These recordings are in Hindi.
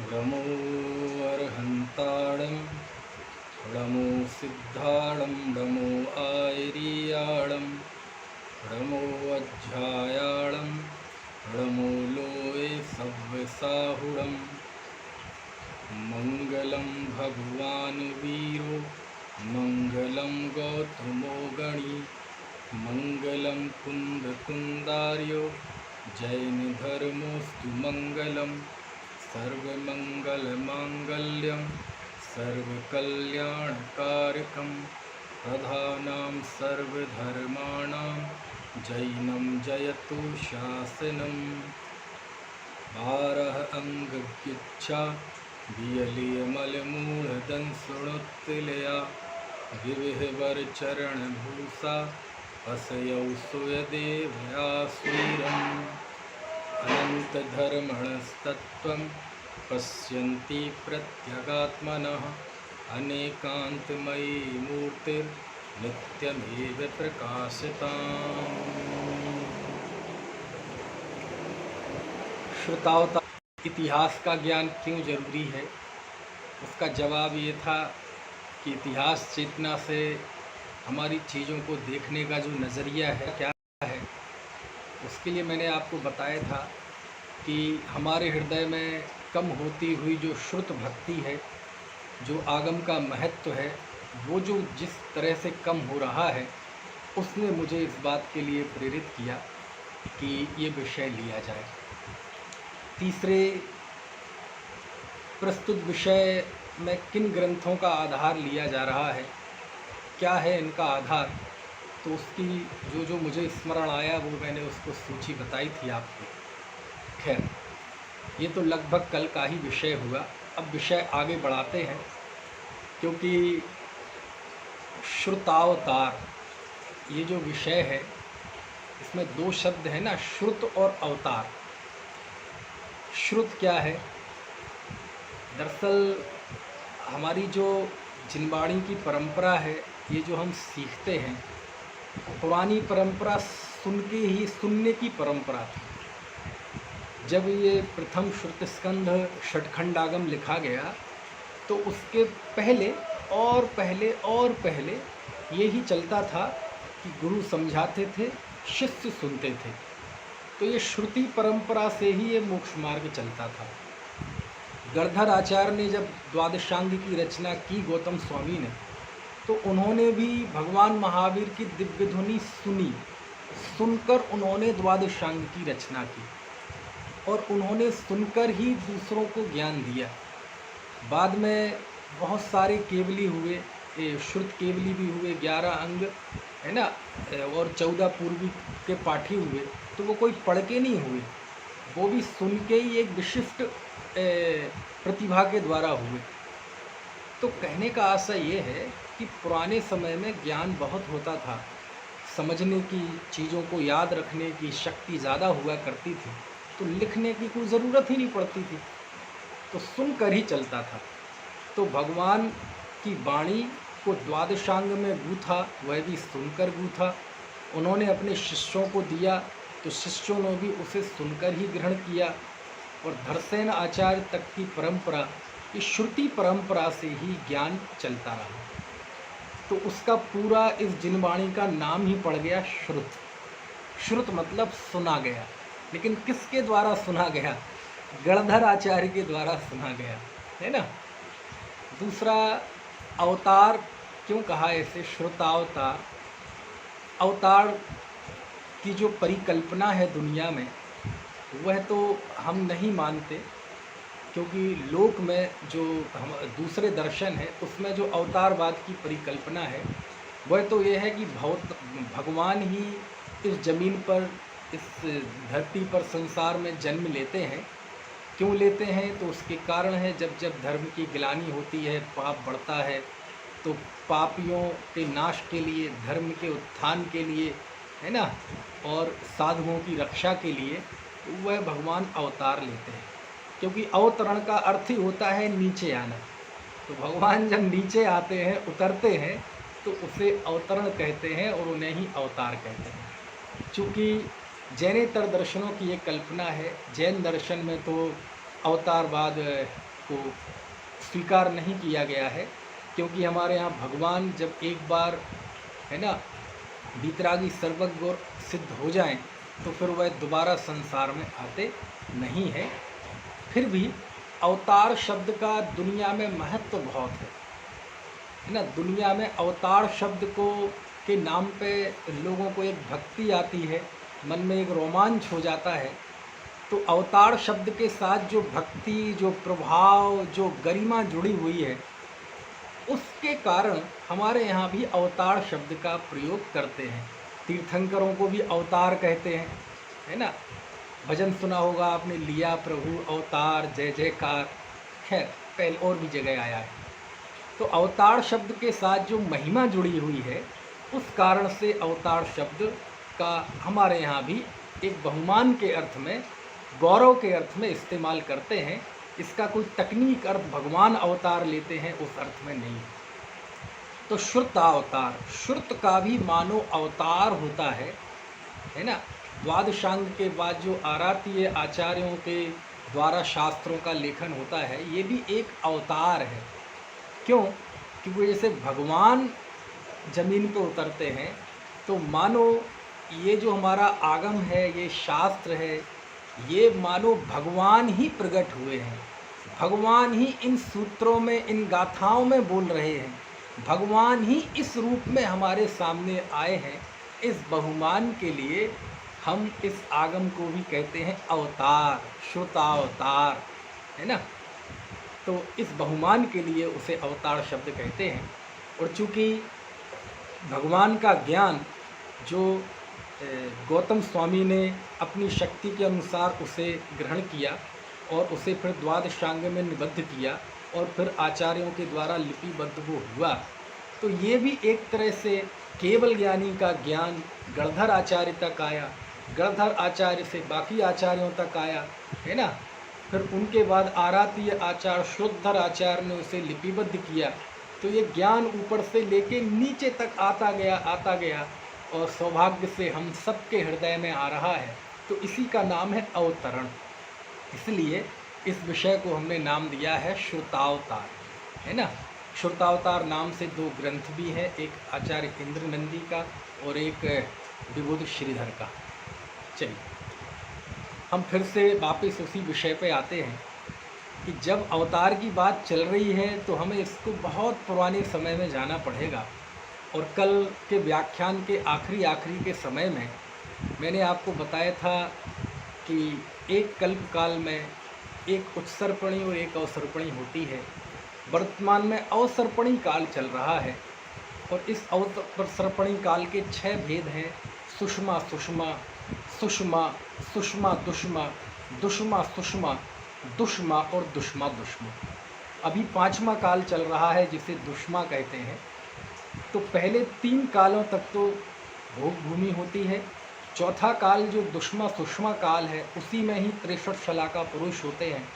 नमो अर्हन्ताणं नमो सिद्धाणं नमो आयरीयाणं नमो अज्झायाणं नमो लोये सव्यसाहुणं मंगलं भगवान् वीरो मंगलं गौतमो गणी मंगलं कुन्दकुन्दार्यो जैनधर्मोऽस्तु मंगलम् सर्वमंगलमांगल्यं सर्वकल्याणकारकं प्रधानं सर्वधर्माणां जैनं जयतु शासनम्। 12 अंगगिच्छा वियलियमलमूलदंसुणोत्तिलया विविहवरचरणभूषा असयौ सुयदेवयास्वीरम् अनन्तधर्मणस्तत्त्वं पश्यन्ति प्रत्यगात्मनः अनेकान्तमयी मूर्तिर्नित्यमेव प्रकाशिताम्। श्रुतावता इतिहास का ज्ञान क्यों जरूरी है? उसका जवाब ये था कि इतिहास चेतना से हमारी चीज़ों को देखने का जो नज़रिया है क्या है, उसके लिए मैंने आपको बताया था कि हमारे हृदय में कम होती हुई जो श्रुत भक्ति है, जो आगम का महत्व है, वो जो जिस तरह से कम हो रहा है, उसने मुझे इस बात के लिए प्रेरित किया कि ये विषय लिया जाए। तीसरे प्रस्तुत विषय में किन ग्रंथों का आधार लिया जा रहा है, क्या है इनका आधार, तो उसकी जो मुझे स्मरण आया वो मैंने उसको सूची बताई थी आपको। खैर, ये तो लगभग कल का ही विषय हुआ। अब विषय आगे बढ़ाते हैं, क्योंकि श्रुतावतार ये जो विषय है, इसमें दो शब्द है ना, श्रुत और अवतार। श्रुत क्या है? दरअसल हमारी जो जिनवाणी की परंपरा है, ये जो हम सीखते हैं, पुरानी परंपरा सुनने की परंपरा थी। जब ये प्रथम श्रुत स्कंध षटखंडागम लिखा गया, तो उसके पहले और पहले यही चलता था कि गुरु समझाते थे, शिष्य सुनते थे। तो ये श्रुति परंपरा से ही ये मोक्ष मार्ग चलता था। गणधर आचार्य ने जब द्वादशांग की रचना की, गौतम स्वामी ने, तो उन्होंने भी भगवान महावीर की दिव्य ध्वनि सुनकर उन्होंने द्वादशांग की रचना की, और उन्होंने सुनकर ही दूसरों को ज्ञान दिया। बाद में बहुत सारे केवली हुए, श्रुत केवली भी हुए, 11 अंग है ना, और 14 पूर्वी के पाठी हुए। तो वो कोई पढ़ के नहीं हुए, वो भी सुन के ही एक विशिष्ट प्रतिभा के द्वारा हुए। तो कहने का आशय ये है कि पुराने समय में ज्ञान बहुत होता था, समझने की, चीज़ों को याद रखने की शक्ति ज़्यादा हुआ करती थी, तो लिखने की कोई ज़रूरत ही नहीं पड़ती थी, तो सुनकर ही चलता था। तो भगवान की वाणी को द्वादशांग में गूथा, वह भी सुनकर गूथा। उन्होंने अपने शिष्यों को दिया, तो शिष्यों ने भी उसे सुनकर ही ग्रहण किया। और धरसेन आचार्य तक की परंपरा, इस श्रुति परंपरा से ही ज्ञान चलता रहा। तो उसका पूरा इस जिनवाणी का नाम ही पड़ गया श्रुत। श्रुत मतलब सुना गया, लेकिन किसके द्वारा सुना गया? गणधर आचार्य के द्वारा सुना गया, है ना। दूसरा, अवतार क्यों कहा ऐसे? श्रुतावतार, अवतार की जो परिकल्पना है दुनिया में, वह तो हम नहीं मानते, क्योंकि लोक में जो हम दूसरे दर्शन है, उसमें जो अवतारवाद की परिकल्पना है, वह तो ये है कि भगवान ही इस ज़मीन पर, इस धरती पर, संसार में जन्म लेते हैं। क्यों लेते हैं? तो उसके कारण है, जब जब धर्म की गिलानी होती है, पाप बढ़ता है, तो पापियों के नाश के लिए, धर्म के उत्थान के लिए, है ना, और साधुओं की रक्षा के लिए वह भगवान अवतार लेते हैं। क्योंकि अवतरण का अर्थ ही होता है नीचे आना। तो भगवान जब नीचे आते हैं, उतरते हैं, तो उसे अवतरण कहते हैं और उन्हें ही अवतार कहते हैं। चूँकि जैनेतर दर्शनों की एक कल्पना है, जैन दर्शन में तो अवतारवाद को स्वीकार नहीं किया गया है, क्योंकि हमारे यहाँ भगवान जब एक बार है ना वीतरागी सर्वज्ञ और सिद्ध हो जाएं तो फिर वह दोबारा संसार में आते नहीं हैं। फिर भी अवतार शब्द का दुनिया में महत्व बहुत है ना। दुनिया में अवतार शब्द को के नाम पे लोगों को एक भक्ति आती है, मन में एक रोमांच हो जाता है। तो अवतार शब्द के साथ जो भक्ति, जो प्रभाव, जो गरिमा जुड़ी हुई है, उसके कारण हमारे यहाँ भी अवतार शब्द का प्रयोग करते हैं। तीर्थंकरों को भी अवतार कहते हैं, है ना। भजन सुना होगा आपने, लिया प्रभु अवतार जय जयकार। खैर पहले और भी जगह आया है। तो अवतार शब्द के साथ जो महिमा जुड़ी हुई है, उस कारण से अवतार शब्द का हमारे यहाँ भी एक बहुमान के अर्थ में, गौरव के अर्थ में इस्तेमाल करते हैं। इसका कोई तकनीक अर्थ भगवान अवतार लेते हैं उस अर्थ में नहीं। तो श्रुतावतार, श्रुत का भी मानो अवतार होता है ना। द्वादशांग के बाद जो आरातीय आचार्यों के द्वारा शास्त्रों का लेखन होता है, ये भी एक अवतार है। क्यों? क्योंकि जैसे भगवान जमीन पर उतरते हैं तो मानो ये जो हमारा आगम है, ये शास्त्र है, ये मानो भगवान ही प्रकट हुए हैं। भगवान ही इन सूत्रों में, इन गाथाओं में बोल रहे हैं। भगवान ही इस रूप में हमारे सामने आए हैं। इस बहुमान के लिए हम इस आगम को भी कहते हैं अवतार, श्रुतावतार, है ना। तो इस बहुमान के लिए उसे अवतार शब्द कहते हैं। और चूँकि भगवान का ज्ञान जो गौतम स्वामी ने अपनी शक्ति के अनुसार उसे ग्रहण किया और उसे फिर द्वादशांग में निबद्ध किया और फिर आचार्यों के द्वारा लिपिबद्ध वो हुआ, तो ये भी एक तरह से केवल ज्ञानी का ज्ञान गणधर आचार्य तक आया, गणधर आचार्य से बाकी आचार्यों तक आया, है ना। फिर उनके बाद आरातीय आचार्य श्रोद्धर आचार्य ने उसे लिपिबद्ध किया। तो ये ज्ञान ऊपर से लेके नीचे तक आता गया और सौभाग्य से हम सबके हृदय में आ रहा है। तो इसी का नाम है अवतरण। इसलिए इस विषय को हमने नाम दिया है श्रुतावतार, है ना। श्रुतावतार नाम से 2 ग्रंथ भी हैं, एक आचार्य इंद्र नंदी का और एक विबुध श्रीधर का। चलिए हम फिर से वापस उसी विषय पे आते हैं कि जब अवतार की बात चल रही है तो हमें इसको बहुत पुराने समय में जाना पड़ेगा। और कल के व्याख्यान के आखिरी के समय में मैंने आपको बताया था कि एक कल्प काल में एक उत्सर्पणी और एक अवसर्पणी होती है। वर्तमान में अवसर्पणी काल चल रहा है और इस अवसर्पणी काल के 6 भेद हैं। सुषमा सुषमा, सुषमा सुषमा दुष्मा, दुष्मा सुषमा, दुष्मा और दुष्मा दुष्मा। अभी 5वां काल चल रहा है जिसे दुष्मा कहते हैं। तो पहले 3 कालों तक तो भोग भूमि होती है। चौथा काल जो दुष्मा सुषमा काल है, उसी में ही 63 शलाका पुरुष होते हैं,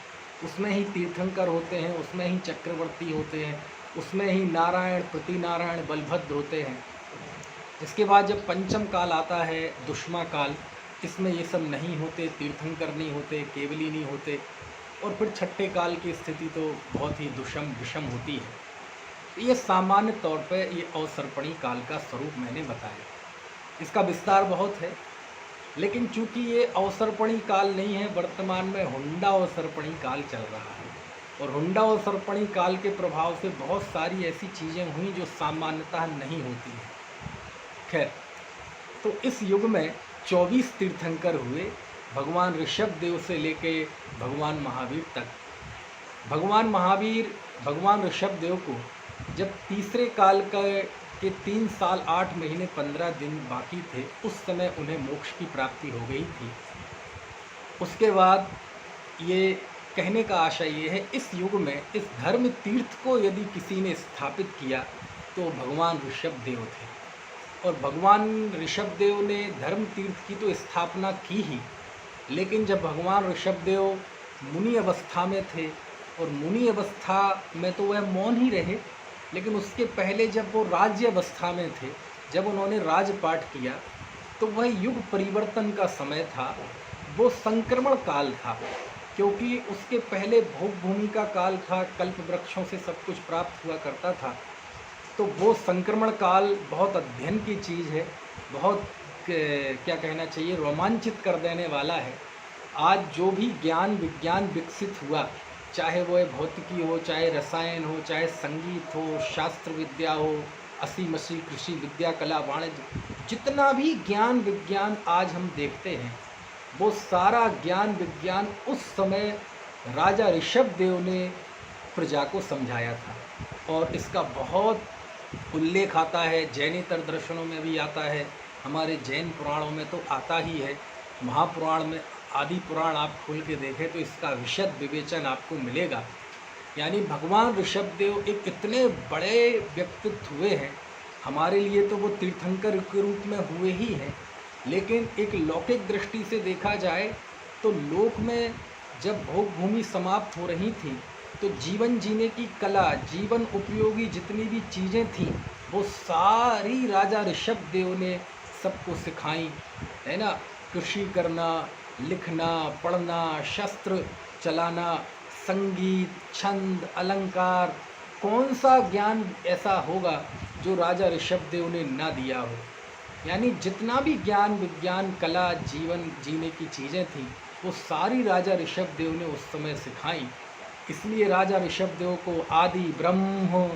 उसमें ही तीर्थंकर होते हैं, उसमें ही चक्रवर्ती होते हैं, उसमें ही नारायण, प्रतिनारायण, बलभद्र होते हैं। इसके बाद जब 5म काल आता है दुष्मा काल, इसमें ये सब नहीं होते, तीर्थंकर नहीं होते, केवली नहीं होते। और फिर 6ठे काल की स्थिति तो बहुत ही विषम होती है। ये सामान्य तौर पे ये अवसर्पणी काल का स्वरूप मैंने बताया। इसका विस्तार बहुत है, लेकिन चूंकि ये अवसर्पणी काल नहीं है, वर्तमान में हुंडा अवसर्पणी काल चल रहा है। और हुंडा अवसर्पणी काल के प्रभाव से बहुत सारी ऐसी चीज़ें हुई जो सामान्यतः नहीं होती हैं। खैर, तो इस युग में 24 तीर्थंकर हुए, भगवान ऋषभ देव से लेके भगवान महावीर तक। भगवान महावीर, भगवान ऋषभ देव को जब तीसरे काल के 3 साल 8 महीने 15 दिन बाकी थे, उस समय उन्हें मोक्ष की प्राप्ति हो गई थी। उसके बाद ये कहने का आशय ये है, इस युग में इस धर्म तीर्थ को यदि किसी ने स्थापित किया तो भगवान ऋषभ देव थे। और भगवान ऋषभ देव ने धर्म तीर्थ की तो स्थापना की ही, लेकिन जब भगवान ऋषभ देव मुनि अवस्था में थे, और मुनि अवस्था में तो वह मौन ही रहे, लेकिन उसके पहले जब वो राज्य अवस्था में थे, जब उन्होंने राजपाट किया, तो वह युग परिवर्तन का समय था, वो संक्रमण काल था। क्योंकि उसके पहले भोग भूमि का काल था, कल्प वृक्षों से सब कुछ प्राप्त हुआ करता था। तो वो संक्रमण काल बहुत अध्ययन की चीज़ है, बहुत क्या कहना चाहिए, रोमांचित कर देने वाला है। आज जो भी ज्ञान विज्ञान विकसित हुआ, चाहे वो भौतिकी हो, चाहे रसायन हो, चाहे संगीत हो, शास्त्र विद्या हो, असी मसी कृषि विद्या, कला, वाणिज्य, जितना भी ज्ञान विज्ञान आज हम देखते हैं, वो सारा ज्ञान विज्ञान उस समय राजा ऋषभदेव ने प्रजा को समझाया था। और इसका बहुत उल्लेख आता है, जैनेतर दर्शनों में भी आता है, हमारे जैन पुराणों में तो आता ही है। महापुराण में, आदि पुराण आप खोल के देखें तो इसका विशद विवेचन आपको मिलेगा। यानी भगवान ऋषभदेव एक इतने बड़े व्यक्तित्व हुए हैं, हमारे लिए तो वो तीर्थंकर के रूप में हुए ही हैं, लेकिन एक लौकिक दृष्टि से देखा जाए तो लोक में जब भोग भूमि समाप्त हो रही थी तो जीवन जीने की कला, जीवन उपयोगी जितनी भी चीज़ें थीं, वो सारी राजा ऋषभदेव ने सबको सिखाई, है ना। कृषि करना, लिखना, पढ़ना, शस्त्र चलाना, संगीत, छंद, अलंकार, कौन सा ज्ञान ऐसा होगा जो राजा ऋषभदेव ने ना दिया हो। यानी जितना भी ज्ञान विज्ञान कला जीवन जीने की चीज़ें थीं, वो सारी राजा ऋषभदेव ने उस समय सिखाई। इसलिए राजा ऋषभदेव को आदि ब्रह्म,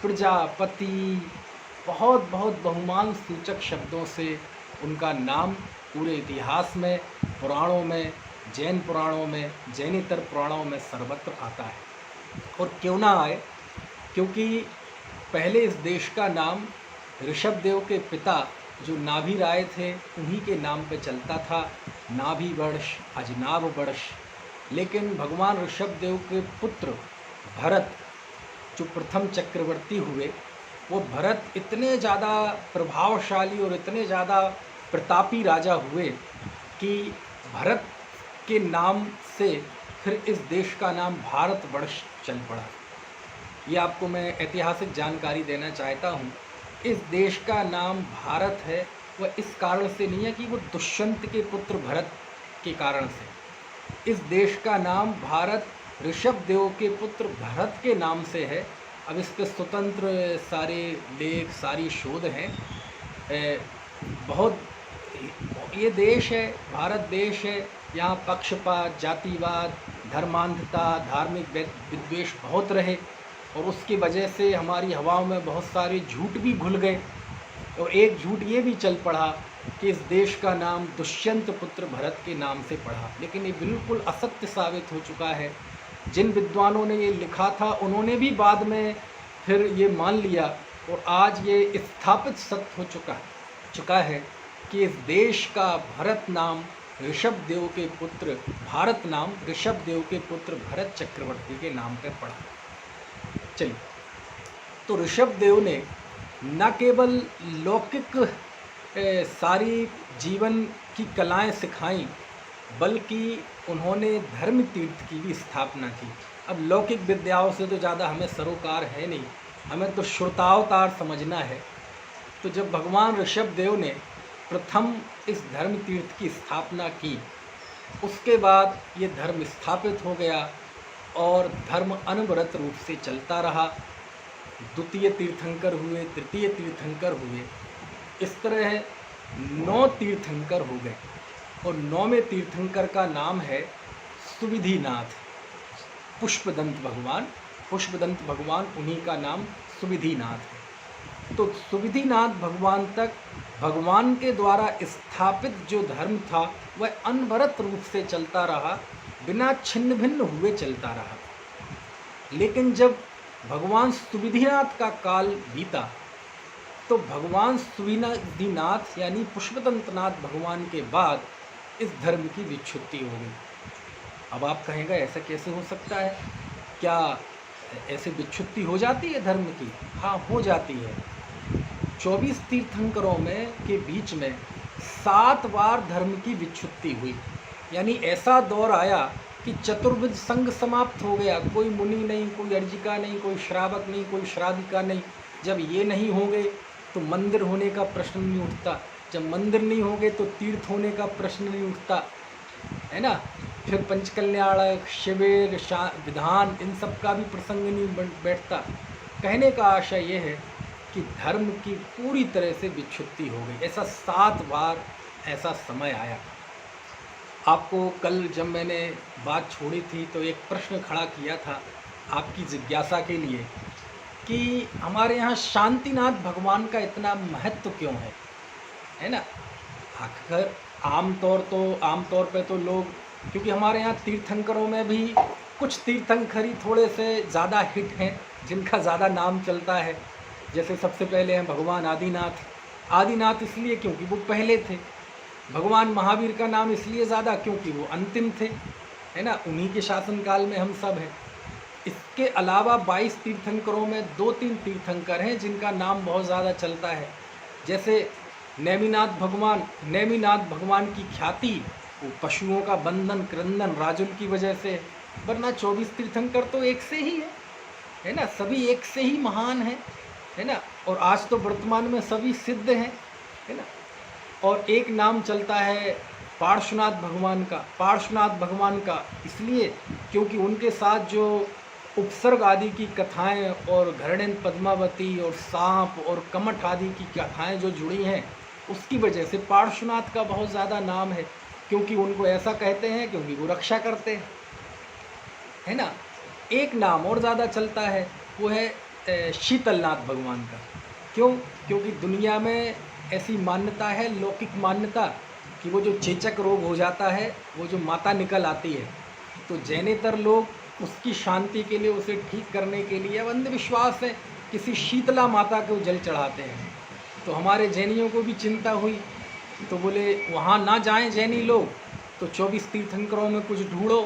प्रजापति, बहुत बहुत बहुमान सूचक शब्दों से उनका नाम पूरे इतिहास में, पुराणों में, जैन पुराणों में, जैनेतर पुराणों में सर्वत्र आता है। और क्यों ना आए, क्योंकि पहले इस देश का नाम ऋषभदेव के पिता जो नाभि राय थे उन्हीं के नाम पे चलता था, नाभि वर्ष, अजनाभ वर्ष। लेकिन भगवान ऋषभदेव के पुत्र भरत जो प्रथम चक्रवर्ती हुए, वो भरत इतने ज़्यादा प्रभावशाली और इतने ज़्यादा प्रतापी राजा हुए कि भरत के नाम से फिर इस देश का नाम भारतवर्ष चल पड़ा। ये आपको मैं ऐतिहासिक जानकारी देना चाहता हूँ। इस देश का नाम भारत है वह इस कारण से नहीं है कि वो दुष्यंत के पुत्र भरत के कारण से। इस देश का नाम भारत ऋषभदेव के पुत्र भरत के नाम से है। अब इस पर स्वतंत्र सारे लेख, सारी शोध हैं। बहुत ये देश है, भारत देश है, यहाँ पक्षपात, जातिवाद, धर्मांधता, धार्मिक विद्वेष बहुत रहे और उसकी वजह से हमारी हवाओं में बहुत सारे झूठ भी घुल गए। और एक झूठ ये भी चल पड़ा कि इस देश का नाम दुष्यंत पुत्र भरत के नाम से पड़ा, लेकिन ये बिल्कुल असत्य साबित हो चुका है। जिन विद्वानों ने ये लिखा था उन्होंने भी बाद में फिर ये मान लिया और आज ये स्थापित सत्य हो चुका है कि इस देश का भरत नाम ऋषभदेव के पुत्र, भारत नाम ऋषभदेव के पुत्र भरत चक्रवर्ती के नाम पर पड़ा। चलिए, तो ऋषभदेव ने न केवल लौकिक सारी जीवन की कलाएं सिखाई, बल्कि उन्होंने धर्म तीर्थ की भी स्थापना की। अब लौकिक विद्याओं से तो ज़्यादा हमें सरोकार है नहीं, हमें तो श्रुतावतार समझना है। तो जब भगवान ऋषभदेव ने प्रथम इस धर्म तीर्थ की स्थापना की, उसके बाद ये धर्म स्थापित हो गया और धर्म अनवरत रूप से चलता रहा। द्वितीय तीर्थंकर हुए, तृतीय तीर्थंकर हुए, इस तरह 9 तीर्थंकर हो गए और 9वें तीर्थंकर का नाम है सुविधिनाथ, पुष्पदंत भगवान। पुष्पदंत भगवान, उन्हीं का नाम सुविधिनाथ है। तो सुविधिनाथ भगवान तक भगवान के द्वारा स्थापित जो धर्म था वह अनवरत रूप से चलता रहा, बिना छिन्न भिन्न हुए चलता रहा। लेकिन जब भगवान सुविधिनाथ का काल बीता तो भगवान सुविधिनाथ यानी पुष्पदंतनाथ भगवान के बाद इस धर्म की विच्छुत्ति हो गई। अब आप कहेंगे ऐसा कैसे हो सकता है, क्या ऐसे विच्छुत्ति हो जाती है धर्म की? हाँ, हो जाती है। 24 तीर्थंकरों में के बीच में 7 बार धर्म की विच्छुत्ति हुई। यानी ऐसा दौर आया कि चतुर्विध संघ समाप्त हो गया। कोई मुनि नहीं, कोई अर्जिका नहीं, कोई श्रावक नहीं, कोई श्राविका नहीं। जब ये नहीं होंगे तो मंदिर होने का प्रश्न नहीं उठता, जब मंदिर नहीं होंगे तो तीर्थ होने का प्रश्न नहीं उठता, है ना। फिर पंचकल्याण, शिविर, विधान, इन सब का भी प्रसंग नहीं बैठता। कहने का आशय ये है कि धर्म की पूरी तरह से विच्छुत्ति हो गई। ऐसा 7 बार ऐसा समय आया। आपको कल जब मैंने बात छोड़ी थी तो एक प्रश्न खड़ा किया था आपकी जिज्ञासा के लिए कि हमारे यहाँ शांतिनाथ भगवान का इतना महत्व क्यों है ना। आखिर आमतौर पे तो लोग, क्योंकि हमारे यहाँ तीर्थंकरों में भी कुछ तीर्थंकर ही थोड़े से ज़्यादा हिट हैं, जिनका ज़्यादा नाम चलता है। जैसे सबसे पहले हैं भगवान आदिनाथ इसलिए क्योंकि वो पहले थे। भगवान महावीर का नाम इसलिए ज़्यादा क्योंकि वो अंतिम थे, है ना। उन्हीं के शासनकाल में हम सब हैं। इसके अलावा 22 तीर्थंकरों में 2-3 तीर्थंकर हैं जिनका नाम बहुत ज़्यादा चलता है। जैसे नेमिनाथ भगवान की ख्याति वो पशुओं का बंधन क्रंदन राजुल की वजह से, वरना 24 तीर्थंकर तो एक से ही है ना। सभी एक से ही महान है ना। और आज तो वर्तमान में सभी सिद्ध हैं, है ना। और एक नाम चलता है पार्श्वनाथ भगवान का इसलिए क्योंकि उनके साथ जो उपसर्ग आदि की कथाएं और घरणेन पद्मावती और सांप और कमठ आदि की कथाएं जो जुड़ी हैं, उसकी वजह से पार्श्वनाथ का बहुत ज़्यादा नाम है। क्योंकि उनको ऐसा कहते हैं क्योंकि वो रक्षा करते हैं, है ना। एक नाम और ज़्यादा चलता है, वो है शीतलनाथ भगवान का। क्यों? क्योंकि दुनिया में ऐसी मान्यता है, लौकिक मान्यता, कि वो जो चेचक रोग हो जाता है, वो जो माता निकल आती है, तो जैनेतर लोग उसकी शांति के लिए, उसे ठीक करने के लिए, अंधविश्वास है, किसी शीतला माता को जल चढ़ाते हैं। तो हमारे जैनियों को भी चिंता हुई, तो बोले वहाँ ना जाएं जैनी लोग, तो 24 तीर्थंकरों में कुछ ढूंढो।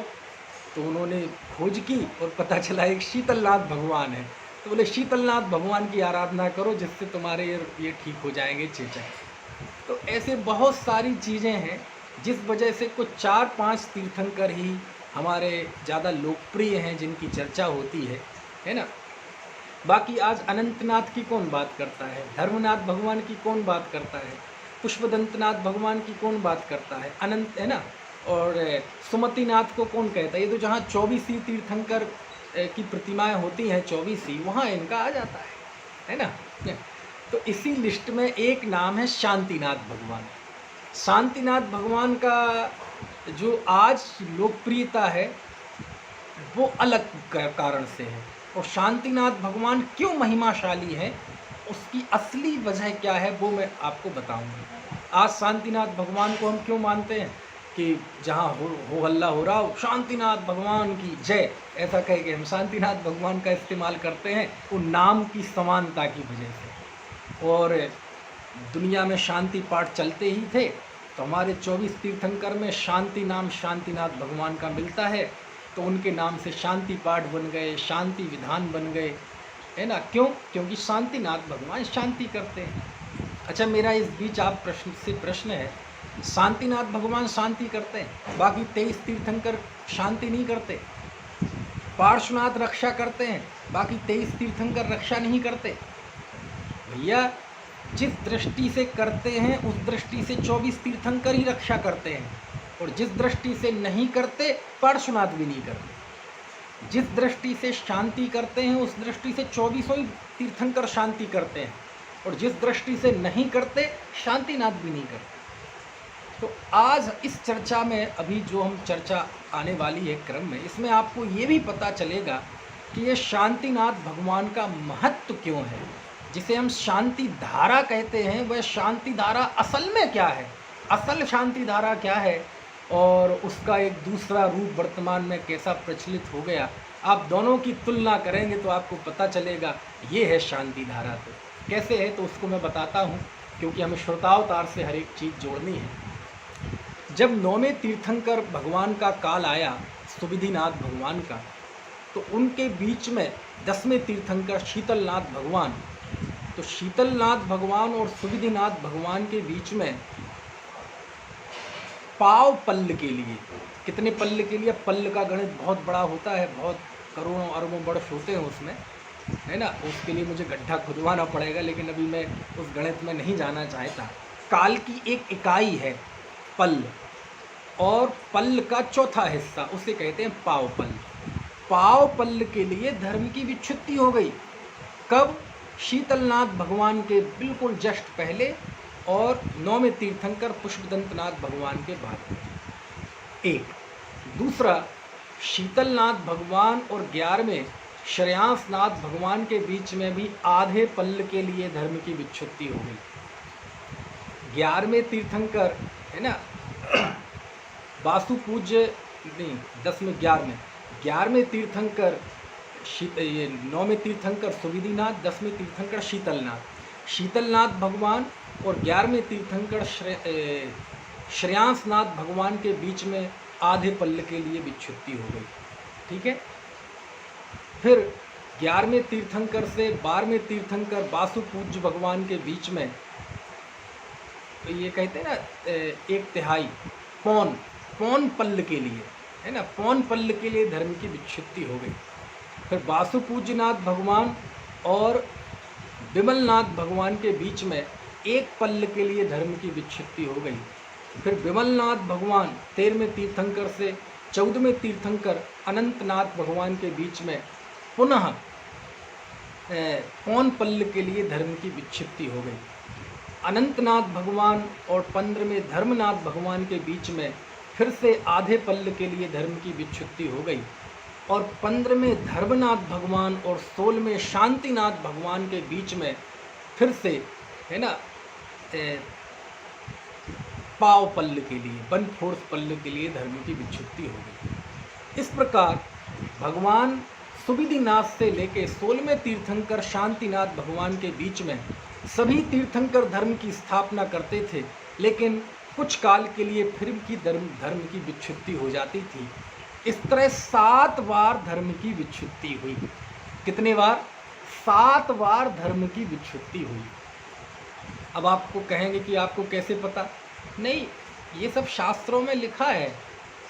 तो उन्होंने खोज की और पता चला एक शीतलनाथ भगवान है। तो बोले शीतलनाथ भगवान की आराधना करो, जिससे तुम्हारे ये ठीक हो जाएंगे चेचक। तो ऐसे बहुत सारी चीज़ें हैं जिस वजह से कुछ 4-5 तीर्थंकर ही हमारे ज़्यादा लोकप्रिय हैं, जिनकी चर्चा होती है ना। बाकी आज अनंतनाथ की कौन बात करता है, धर्मनाथ भगवान की कौन बात करता है, पुष्पदंतनाथ भगवान की कौन बात करता है, अनंत, है ना। और सुमतिनाथ को कौन कहता है। ये तो जहाँ 24 ही तीर्थंकर की प्रतिमाएं होती हैं, 24 ही, वहाँ इनका आ जाता है ना। तो इसी लिस्ट में एक नाम है शांतिनाथ भगवान। शांतिनाथ भगवान का जो आज लोकप्रियता है वो अलग कारण से है। और शांतिनाथ भगवान क्यों महिमाशाली है, उसकी असली वजह क्या है, वो मैं आपको बताऊंगा। आज शांतिनाथ भगवान को हम क्यों मानते हैं कि जहाँ हो हल्ला हो रहा हो, शांतिनाथ भगवान की जय, ऐसा कह के हम शांतिनाथ भगवान का इस्तेमाल करते हैं, वो नाम की समानता की वजह से। और दुनिया में शांति पाठ चलते ही थे, तो हमारे 24 तीर्थंकर में शांति नाम शांतिनाथ भगवान का मिलता है, तो उनके नाम से शांति पाठ बन गए, शांति विधान बन गए, है ना। क्यों? क्योंकि शांतिनाथ भगवान शांति करते हैं। अच्छा, मेरा इस बीच आप प्रश्न है, शांतिनाथ भगवान शांति करते हैं, बाकी 23 तीर्थंकर शांति नहीं करते। पार्श्वनाथ रक्षा करते हैं, बाकी 23 तीर्थंकर रक्षा नहीं करते। भैया, जिस दृष्टि से करते हैं उस दृष्टि से 24 तीर्थंकर ही रक्षा करते हैं, और जिस दृष्टि से नहीं करते, पार्श्वनाथ भी नहीं करते। जिस दृष्टि से शांति करते हैं उस दृष्टि से 24 ही तीर्थंकर शांति करते हैं, और जिस दृष्टि से नहीं करते, शांतिनाथ भी नहीं करते। तो आज इस चर्चा में, अभी जो हम चर्चा आने वाली है क्रम में, इसमें आपको ये भी पता चलेगा कि ये शांतिनाथ भगवान का महत्व क्यों है। जिसे हम शांति धारा कहते हैं, वह शांति धारा असल में क्या है, असल शांति धारा क्या है, और उसका एक दूसरा रूप वर्तमान में कैसा प्रचलित हो गया, आप दोनों की तुलना करेंगे तो आपको पता चलेगा ये है शांति धारा। तो कैसे है, तो उसको मैं बताता हूँ, क्योंकि हमें श्रोतावतार से हर एक चीज़ जोड़नी है। जब 9वें तीर्थंकर भगवान का काल आया, सुविधिनाथ भगवान का, तो उनके बीच में 10वें तीर्थंकर शीतलनाथ भगवान, तो शीतलनाथ भगवान और सुविधिनाथ भगवान के बीच में पाव पल्ल के लिए, कितने पल्ल के लिए, पल्ल का गणित बहुत बड़ा होता है, बहुत करोड़ों अरबों वर्ष होते हैं उसमें, है ना। उसके लिए मुझे गड्ढा खुदवाना पड़ेगा, लेकिन अभी मैं उस गणित में नहीं जाना चाहता। काल की एक इकाई है पल्ल, और पल्ल का चौथा हिस्सा उसे कहते हैं पाव पल्ल। पाव पल्ल के लिए धर्म की विच्छुत्ति हो गई। कब? शीतलनाथ भगवान के बिल्कुल जस्ट पहले और 9वें तीर्थंकर पुष्पदंतनाथ भगवान के बाद। एक दूसरा, शीतलनाथ भगवान और 11वें श्रेयांसनाथ भगवान के बीच में भी आधे पल्ल के लिए धर्म की विच्छुत्ति हो गई। 11वें तीर्थंकर है ना, वासु पूज्य नहीं, 10वें 11वें तीर्थंकर ये 9वें तीर्थंकर सुविधिनाथ, 10वें तीर्थंकर शीतलनाथ भगवान और 11वें तीर्थंकर श्रेयांसनाथ भगवान के बीच में आधे पल्ल के लिए विच्छुत्ति हो गई। ठीक है। फिर 11वें तीर्थंकर से 12वें तीर्थंकर वासु पूज्य भगवान के बीच में, तो ये कहते हैं ना 1/3 पौन पल्ल के लिए, है ना, पौन पल्ल के लिए धर्म की विच्छुत्ति हो गई। फिर वासु पूज्यनाथ भगवान और विमलनाथ भगवान के बीच में 1 पल्ल के लिए धर्म की विच्छुत्ति हो गई। फिर विमलनाथ भगवान 13वें तीर्थंकर से 14वें तीर्थंकर अनंतनाथ भगवान के बीच में पुनः पौन पल्ल के लिए धर्म की विच्छुत्ति हो गई। अनंतनाथ भगवान और 15वें धर्मनाथ भगवान के बीच में फिर से आधे पल्ल के लिए धर्म की विच्छुत्ति हो गई। और 15वें धर्मनाथ भगवान और 16वें शांतिनाथ भगवान के बीच में फिर से, है ना, पाव पल्ल के लिए 1/4 पल्ल के लिए धर्म की विच्छुत्ति हो गई। इस प्रकार भगवान सुविधिनाथ से लेके 16वें तीर्थंकर शांतिनाथ भगवान के बीच में सभी तीर्थंकर धर्म की स्थापना करते थे, लेकिन कुछ काल के लिए फिर की धर्म की विच्छुत्ति हो जाती थी। इस तरह 7 बार धर्म की विच्छुत्ति हुई। कितने बार? 7 बार धर्म की विच्छुत्ति हुई। अब आपको कहेंगे कि आपको कैसे पता? नहीं, ये सब शास्त्रों में लिखा है।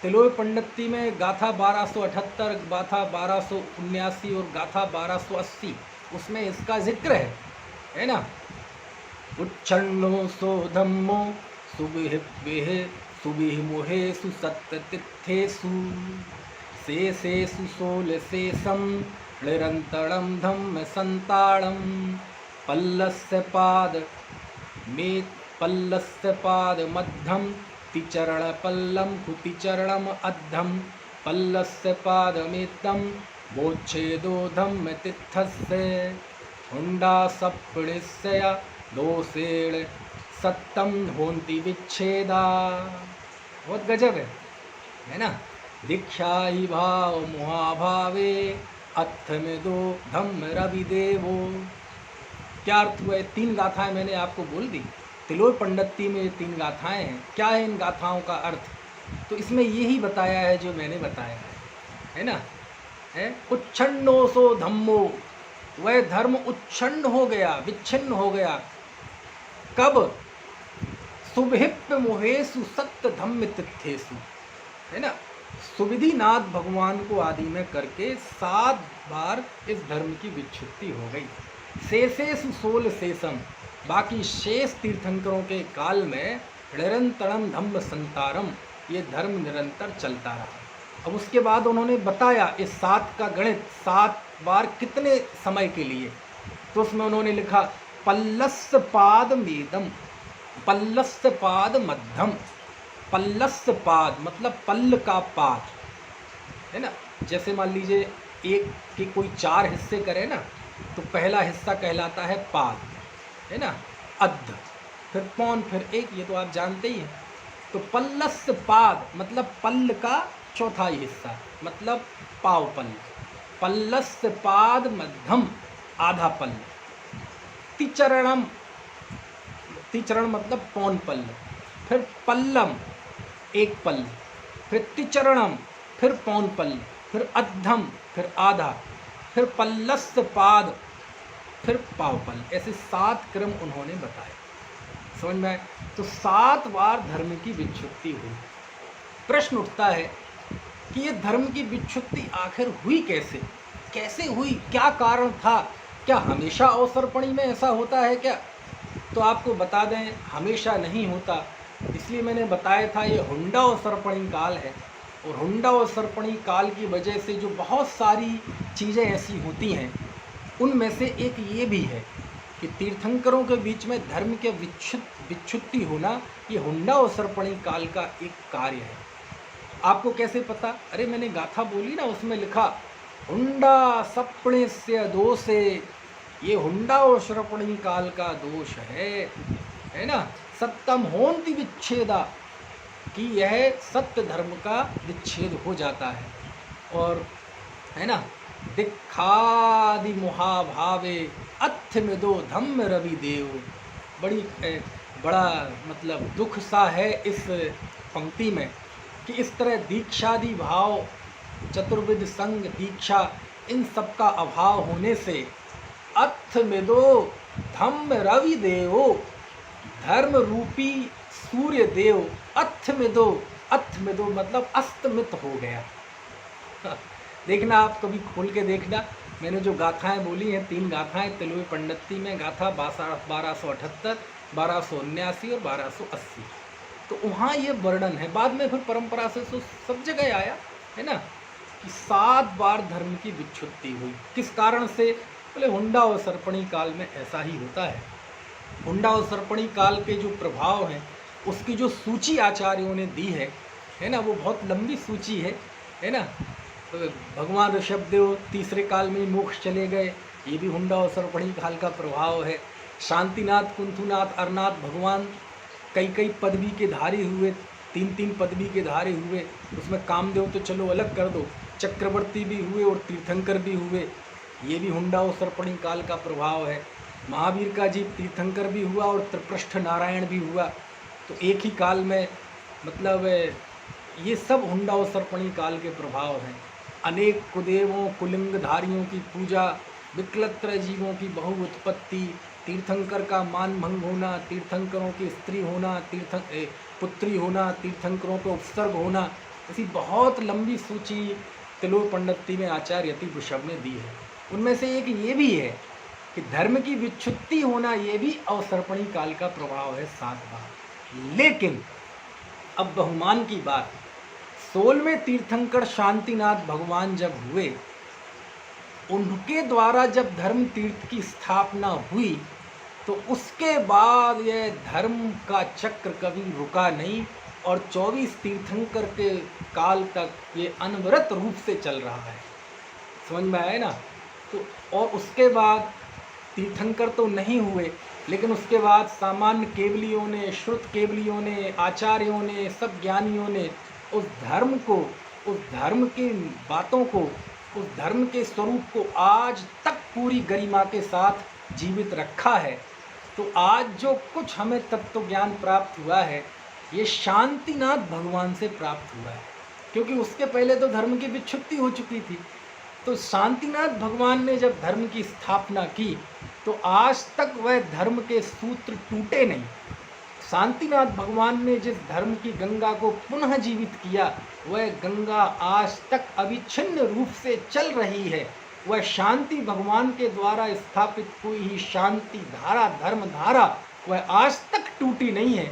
तिलोय पंडिती में गाथा 1278, गाथा 1279 और गाथा 1280, उसमें इसका जिक्र है ना। उच्छन्नो सो धम्मो सुबिह मुहेषु सत्यतिथेषु शेषेषु सोलशेषं निरन्तरं धम्म संताड़ं पल्लस्य पाद मध्यम तिचरण पल्लम कुतिचरणम अद्धम पल्लस्य पादमेतं मोच्छेदो धम्म तिथस्य हुंडा सप्पणिस्य दोषेण सत्तम होन्ति विच्छेदा। बहुत गजब है ना। दीक्षा ही भाव मुहाभावे अथ में दो धम्म रवि देवो। क्या अर्थ हुआ? 3 गाथाएं मैंने आपको बोल दी। तिलोय पंडिती में 3 गाथाएं हैं। क्या है इन गाथाओं का अर्थ? तो इसमें यही बताया है जो मैंने बताया है ना। है उच्छन्नो सो धम्मो, वह धर्म उच्छन्न हो गया, विच्छिन्न हो गया। कब? सुभिप्प मोहेषु सत्य धम्म तिथेषु, है ना। सुविधिनाथ भगवान को आदि में करके 7 बार इस धर्म की विच्छुत्ति हो गई। शेषेषु सोल शेषम, बाकी शेष तीर्थंकरों के काल में निरंतरम धम्म संतारम, ये धर्म निरंतर चलता रहा। अब उसके बाद उन्होंने बताया इस 7 का गणित, 7 बार कितने समय के लिए। तो उसमें उन्होंने लिखा पल्लस्य पाद मेदम, पल्लस्य पाद मध्यम। पल्लस्य पाद मतलब पल्ल का पाद, है ना। जैसे मान लीजिए एक के कोई 4 हिस्से करे ना, तो पहला हिस्सा कहलाता है पाद, है ना, अद्ध, फिर पौन, फिर 1, ये तो आप जानते ही हैं। तो पल्लस्य पाद मतलब पल्ल का चौथाई हिस्सा, मतलब पाव पल्ल। पल्लस्य पाद मध्यम, आधा पल्ल। तिचरणम, तिचरण मतलब पौन पल्ल। फिर पल्लम, 1 पल्ल। फिर तिचरणम, फिर पौन पल्ल। फिर अद्धम, फिर आधा। फिर पल्लस्य पाद, फिर पाव पल्ल। ऐसे 7 क्रम उन्होंने बताए। समझ में आए? तो 7 बार धर्म की विच्छुत्ति हुई। प्रश्न उठता है कि ये धर्म की विच्छुत्ति आखिर हुई कैसे? कैसे हुई? क्या कारण था? क्या हमेशा अवसर्पणी में ऐसा होता है क्या? तो आपको बता दें, हमेशा नहीं होता। इसलिए मैंने बताया था ये हुंडा और सरपणी काल है। और हुंडा और सरपणी काल की वजह से जो बहुत सारी चीज़ें ऐसी होती हैं, उनमें से एक ये भी है कि तीर्थंकरों के बीच में धर्म के विच्छुत्ति होना, ये हुंडा और सरपणी काल का एक कार्य है। आपको कैसे पता? अरे मैंने गाथा बोली ना, उसमें लिखा हुंडा सप्रणस्य दोषे, ये हुंडा और सरपणी काल का दोष है ना। सत्यम होन्ति विच्छेदा, कि यह सत्य धर्म का विच्छेद हो जाता है। और है ना, दिखादि मुहाभावे अथ में दो धम्म रवि देव, बड़ा मतलब दुख सा है इस पंक्ति में कि इस तरह दीक्षादि भाव, चतुर्विध संग, दीक्षा, इन सब का अभाव होने से अथ में दो धम्म रवि देवो, धर्म रूपी सूर्य देव अथ में दो मतलब अस्तमित हो गया। देखना, आप कभी खोल के देखना, मैंने जो गाथाएं बोली हैं, 3 गाथाएं तेलुगु पंडिती में, गाथा 1278, 1279 और 1280, तो वहाँ ये वर्णन है। बाद में फिर परंपरा से सब जगह आया है ना कि 7 बार धर्म की विच्छुत्ति हुई। किस कारण से? बोले हुंडा और सरपणी काल में ऐसा ही होता है। हुंडा और सरपणी काल के जो प्रभाव हैं, उसकी जो सूची आचार्यों ने दी है ना, वो बहुत लंबी सूची है ना। तो भगवान ऋषभदेव तीसरे काल में मोक्ष चले गए, ये भी हुंडा और सरपणी काल का प्रभाव है। शांतिनाथ, कुंथुनाथ, अरनाथ भगवान कई पदवी के धारी हुए, 3 पदवी के धारी हुए। उसमें कामदेव तो चलो अलग कर दो, चक्रवर्ती भी हुए और तीर्थंकर भी हुए, ये भी हुंडा और सरपणी काल का प्रभाव है। महावीर का जीव तीर्थंकर भी हुआ और त्रिपृष्ठ नारायण भी हुआ, तो एक ही काल में, मतलब ये सब हुंडा और सरपणी काल के प्रभाव हैं। अनेक कुदेवों, कुलिंगधारियों की पूजा, विकलत्र जीवों की बहु उत्पत्ति, तीर्थंकर का मान भंग होना, तीर्थंकरों की स्त्री होना, पुत्री होना, तीर्थंकरों को उपसर्ग होना, ऐसी बहुत लंबी सूची तेलुगु पंडिती में आचार्य यति वृषभ ने दी है। उनमें से एक ये भी है कि धर्म की विच्छुत्ति होना, ये भी अवसर्पणी काल का प्रभाव है 7 बार। लेकिन अब बहुमान की बात, 16वें तीर्थंकर शांतिनाथ भगवान जब हुए, उनके द्वारा जब धर्म तीर्थ की स्थापना हुई, तो उसके बाद यह धर्म का चक्र कभी रुका नहीं और 24 तीर्थंकर के काल तक ये अनवरत रूप से चल रहा है। समझ में आया ना? तो और उसके बाद तीर्थंकर तो नहीं हुए, लेकिन उसके बाद सामान्य केवलियों ने, श्रुत केवलियों ने, आचार्यों ने, सब ज्ञानियों ने उस धर्म को, उस धर्म की बातों को, उस धर्म के स्वरूप को आज तक पूरी गरिमा के साथ जीवित रखा है। तो आज जो कुछ हमें तत्व ज्ञान प्राप्त हुआ है, ये शांतिनाथ भगवान से प्राप्त हुआ है, क्योंकि उसके पहले तो धर्म की विच्छुत्ति हो चुकी थी। तो शांतिनाथ भगवान ने जब धर्म की स्थापना की, तो आज तक वह धर्म के सूत्र टूटे नहीं। शांतिनाथ भगवान ने जिस धर्म की गंगा को पुनः जीवित किया, वह गंगा आज तक अविच्छिन्न रूप से चल रही है। वह शांति भगवान के द्वारा स्थापित हुई ही शांति धारा, धर्म धारा, वह आज तक टूटी नहीं है।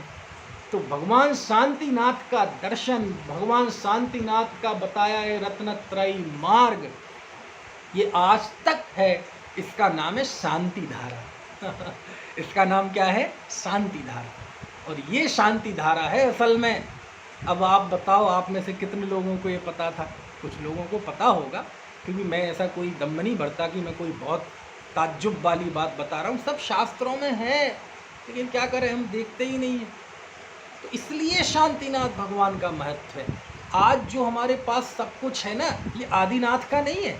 तो भगवान शांतिनाथ का दर्शन, भगवान शांतिनाथ का बताया है रत्नत्रयी मार्ग, ये आज तक है। इसका नाम है शांति धारा। इसका नाम क्या है? शांति धारा। और ये शांति धारा है असल में। अब आप बताओ, आप में से कितने लोगों को ये पता था? कुछ लोगों को पता होगा, क्योंकि मैं ऐसा कोई दम नहीं भरता कि मैं कोई बहुत ताज्जुब वाली बात बता रहा हूँ। सब शास्त्रों में है, लेकिन क्या करें, हम देखते ही नहीं हैं। तो इसलिए शांतिनाथ भगवान का महत्व है। आज जो हमारे पास सब कुछ है ना, ये आदिनाथ का नहीं है,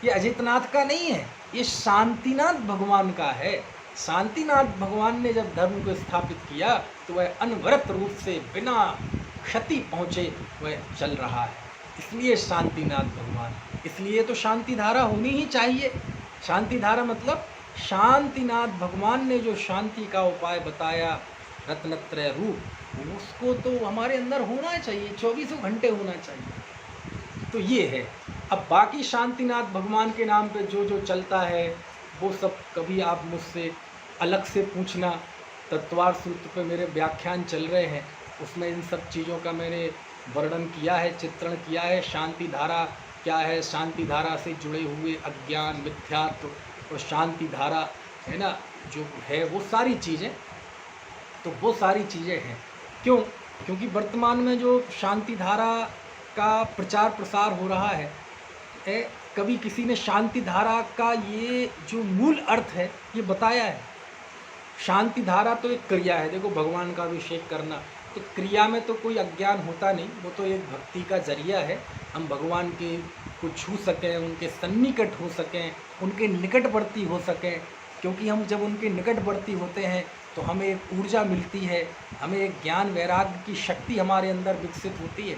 ये अजितनाथ का नहीं है, ये शांतिनाथ भगवान का है। शांतिनाथ भगवान ने जब धर्म को स्थापित किया, तो वह अनवरत रूप से बिना क्षति पहुँचे वह चल रहा है। इसलिए शांतिनाथ भगवान, इसलिए तो शांति धारा होनी ही चाहिए। शांति धारा मतलब शांतिनाथ भगवान ने जो शांति का उपाय बताया, रत्नत्रय रूप, उसको तो हमारे अंदर होना चाहिए, 24 घंटे होना चाहिए। तो ये है। अब बाकी शांतिनाथ भगवान के नाम पे जो जो चलता है, वो सब कभी आप मुझसे अलग से पूछना, तत्वार सूत्र पे मेरे व्याख्यान चल रहे हैं, उसमें इन सब चीज़ों का मैंने वर्णन किया है, चित्रण किया है। शांति धारा क्या है, शांति धारा से जुड़े हुए अज्ञान, मिथ्यात्व और शांति धारा है ना जो है, वो सारी चीज़ें, तो वो सारी चीज़ें हैं। क्यों? क्योंकि वर्तमान में जो शांति धारा का प्रचार प्रसार हो रहा है, कभी किसी ने शांति धारा का ये जो मूल अर्थ है ये बताया है? शांति धारा तो एक क्रिया है। देखो, भगवान का अभिषेक करना, तो क्रिया में तो कोई अज्ञान होता नहीं, वो तो एक भक्ति का जरिया है। हम भगवान के को छू सकें, उनके सन्निकट हो सकें, उनके निकटवर्ती हो सकें, क्योंकि हम जब उनके निकटवर्ती होते हैं तो हमें एक ऊर्जा मिलती है, हमें एक ज्ञान वैराग्य की शक्ति हमारे अंदर विकसित होती है।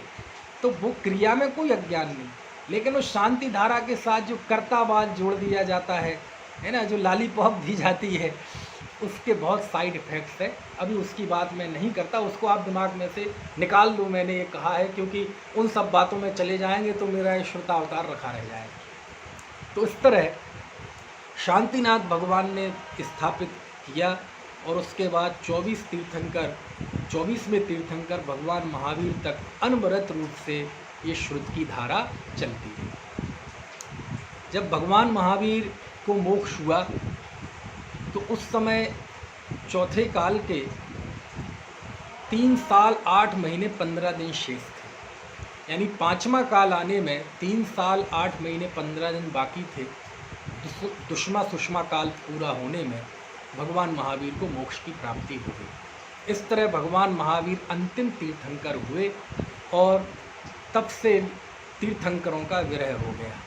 तो वो क्रिया में कोई अज्ञान नहीं, लेकिन उस शांति धारा के साथ जो कर्तावाद जोड़ दिया जाता है ना, जो लॉलीपॉप दी जाती है, उसके बहुत साइड इफ़ेक्ट्स हैं। अभी उसकी बात मैं नहीं करता, उसको आप दिमाग में से निकाल लो, मैंने ये कहा है, क्योंकि उन सब बातों में चले जाएंगे तो मेरा ये श्रोतावतार रखा रह जाएगा। तो इस तरह शांतिनाथ भगवान ने स्थापित किया, और उसके बाद 24वें तीर्थंकर भगवान महावीर तक अनवरत रूप से ये श्रुति की धारा चलती है। जब भगवान महावीर को मोक्ष हुआ तो उस समय चौथे काल के 3 साल 8 महीने 15 दिन शेष थे, यानी 5वां काल आने में 3 साल 8 महीने 15 दिन बाकी थे। दुष्मा सुषमा काल पूरा होने में भगवान महावीर को मोक्ष की प्राप्ति हो गई। इस तरह भगवान महावीर अंतिम तीर्थंकर हुए, और तब से तीर्थंकरों का विरह हो गया।